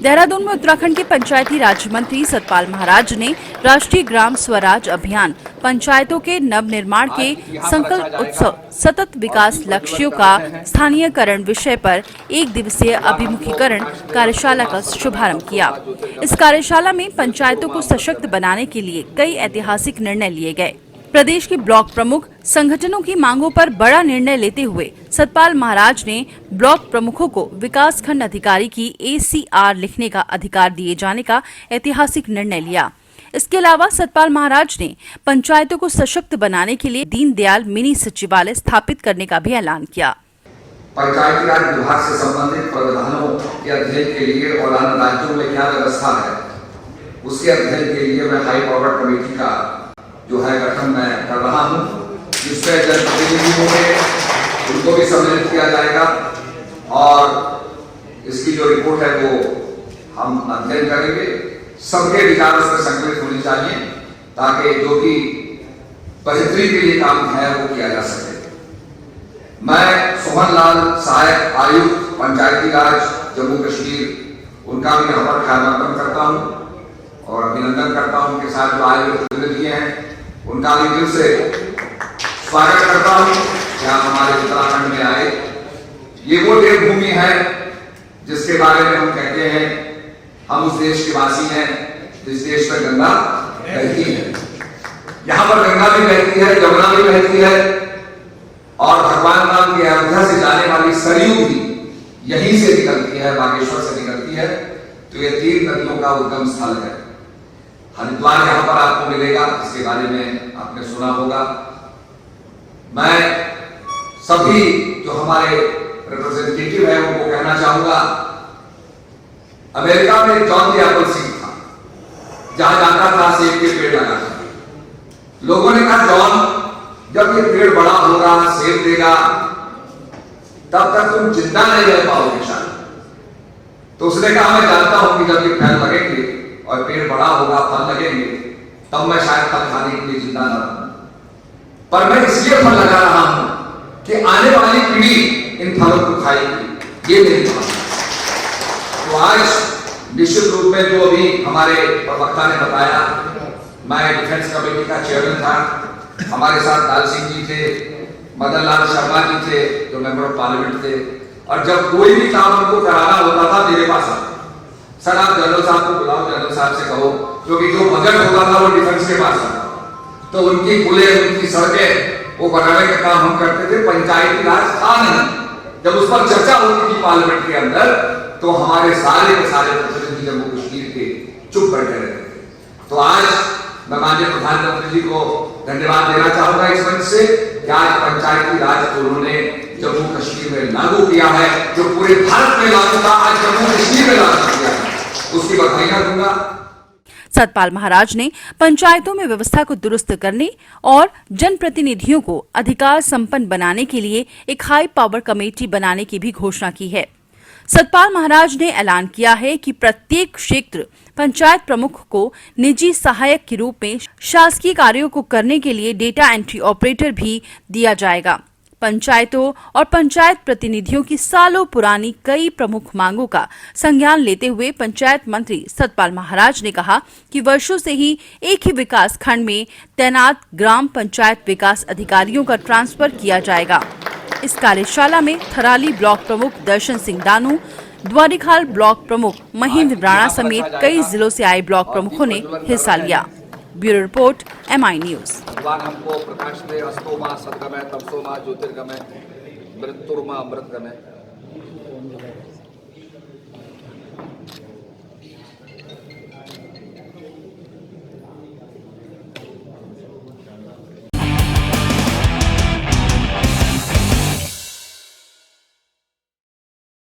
देहरादून में उत्तराखंड के पंचायती राज मंत्री सतपाल महाराज ने राष्ट्रीय ग्राम स्वराज अभियान पंचायतों के नवनिर्माण के संकल्प उत्सव सतत विकास लक्ष्यों का स्थानीयकरण विषय पर एक दिवसीय अभिमुखीकरण कार्यशाला का शुभारंभ किया। इस कार्यशाला में पंचायतों को सशक्त बनाने के लिए कई ऐतिहासिक निर्णय लिए गए। प्रदेश के ब्लॉक प्रमुख संगठनों की मांगों पर बड़ा निर्णय लेते हुए सतपाल महाराज ने ब्लॉक प्रमुखों को विकास खंड अधिकारी की ACR लिखने का अधिकार दिए जाने का ऐतिहासिक निर्णय लिया। इसके अलावा सतपाल महाराज ने पंचायतों को सशक्त बनाने के लिए दीनदयाल मिनी सचिवालय स्थापित करने का भी ऐलान किया। पंचायती राज विभाग से संबंधित प्रावधानों के अध्ययन के लिए और अन्य राज्यों में क्या व्यवस्था है, उसके अध्ययन के लिए मैं हाई पावर कमेटी का जो है गठन मैं कर रहा हूँ, जिसमें जनप्रतिनिधि होंगे, उनको भी सम्मिलित किया जाएगा और इसकी जो रिपोर्ट है वो हम अध्ययन करेंगे। सबके विचार उसमें संकलित होनी चाहिए ताकि जो भी बेहतरी के लिए काम है वो किया जा सके। मैं सोहन लाल सहायक आयुक्त पंचायती राज जम्मू कश्मीर, उनका भी यहाँ पर ख्याल करता हूँ और अभिनंदन करता हूँ। उनके साथ जो आए प्रतिनिधि हैं उनका भी दिल से स्वागत करता हूँ कि आप हमारे उत्तराखंड में आए। ये वो देवभूमि है जिसके बारे में हम कहते हैं हम उस देश के वासी हैं जिस देश में गंगा बहती है। यहाँ पर गंगा भी बहती है, यमुना भी बहती है और भगवान राम की अयोध्या से जाने वाली सरयू भी यहीं से निकलती है, बागेश्वर से निकलती है। तो ये 3 नदियों का उद्गम स्थल है। हरिद्वार यहाँ पर आपको मिलेगा, इसके बारे में आपने सुना होगा। मैं सभी जो हमारे रिप्रेजेंटेटिव है उनको कहना चाहूंगा, अमेरिका में जॉन द एप्पल सीड था, जहां जाता था सेब के पेड़ लगाता था। लोगों ने कहा जॉन जब ये पेड़ बड़ा होगा, सेब देगा, तब तक तुम जिंदा नहीं रह पाओगे शायद। तो उसने कहा मैं जानता हूं कि जब ये फल लगेंगे और पेड़ बड़ा होगा, फल लगेंगे, तब मैं शायद फल खाने के लिए जिंदा न रहूं, पर मैं इसलिए फल लगा रहा हूं कि आने वाली पीढ़ी इन फलों को खाएगी। ये मेरी बात है। तो आज निश्चित रूप में जो अभी हमारे प्रवक्ता ने बताया, मैं डिफेंस कमेटी का चेयरमैन था, हमारे साथ लाल सिंह जी थे, मदन लाल शर्मा जी थे जो मेंबर ऑफ पार्लियामेंट थे, और जब कोई भी काम उनको कराना होता था मेरे पास आता, सर आप जनरल साहब को बुलाओ, जनरल साहब से कहो, क्योंकि जो बजट होता था वो डिफेंस के पास आता, तो उनकी पुलें, उनकी सड़कें वो बनाने का काम हम करते थे। पंचायती राज था नहीं, जब उस पर चर्चा होती थी पार्लियामेंट के अंदर तो हमारे सारे के सारे प्रतिनिधि जम्मू कश्मीर के चुप बैठे रहते थे। तो आज मैं माननीय प्रधानमंत्री जी को धन्यवाद देना चाहूंगा इस मंच से कि आज पंचायती राज को उन्होंने जम्मू कश्मीर में लागू किया है, जो पूरे भारत में लागू था, आज जम्मू कश्मीर में लागू किया है, उसकी बधाइयां दूंगा। सतपाल महाराज ने पंचायतों में व्यवस्था को दुरुस्त करने और जनप्रतिनिधियों को अधिकार संपन्न बनाने के लिए एक हाई पावर कमेटी बनाने की भी घोषणा की है। सतपाल महाराज ने ऐलान किया है कि प्रत्येक क्षेत्र पंचायत प्रमुख को निजी सहायक के रूप में शासकीय कार्यों को करने के लिए डेटा एंट्री ऑपरेटर भी दिया जाएगा। पंचायतों और पंचायत प्रतिनिधियों की सालों पुरानी कई प्रमुख मांगों का संज्ञान लेते हुए पंचायत मंत्री सतपाल महाराज ने कहा कि वर्षों से ही एक ही विकास खंड में तैनात ग्राम पंचायत विकास अधिकारियों का ट्रांसफर किया जाएगा। इस कार्यशाला में थराली ब्लॉक प्रमुख दर्शन सिंह दानू, द्वारिखाल ब्लॉक प्रमुख महेंद्र राणा समेत कई जिलों से आए ब्लॉक प्रमुखों ने हिस्सा लिया। Bureau report, MI news. भगवान हमको प्रकाश दे, अस्तोमा सद्गमय, तमसोमा ज्योतिर्गमय, मृत्युर्मा अमृतगमय।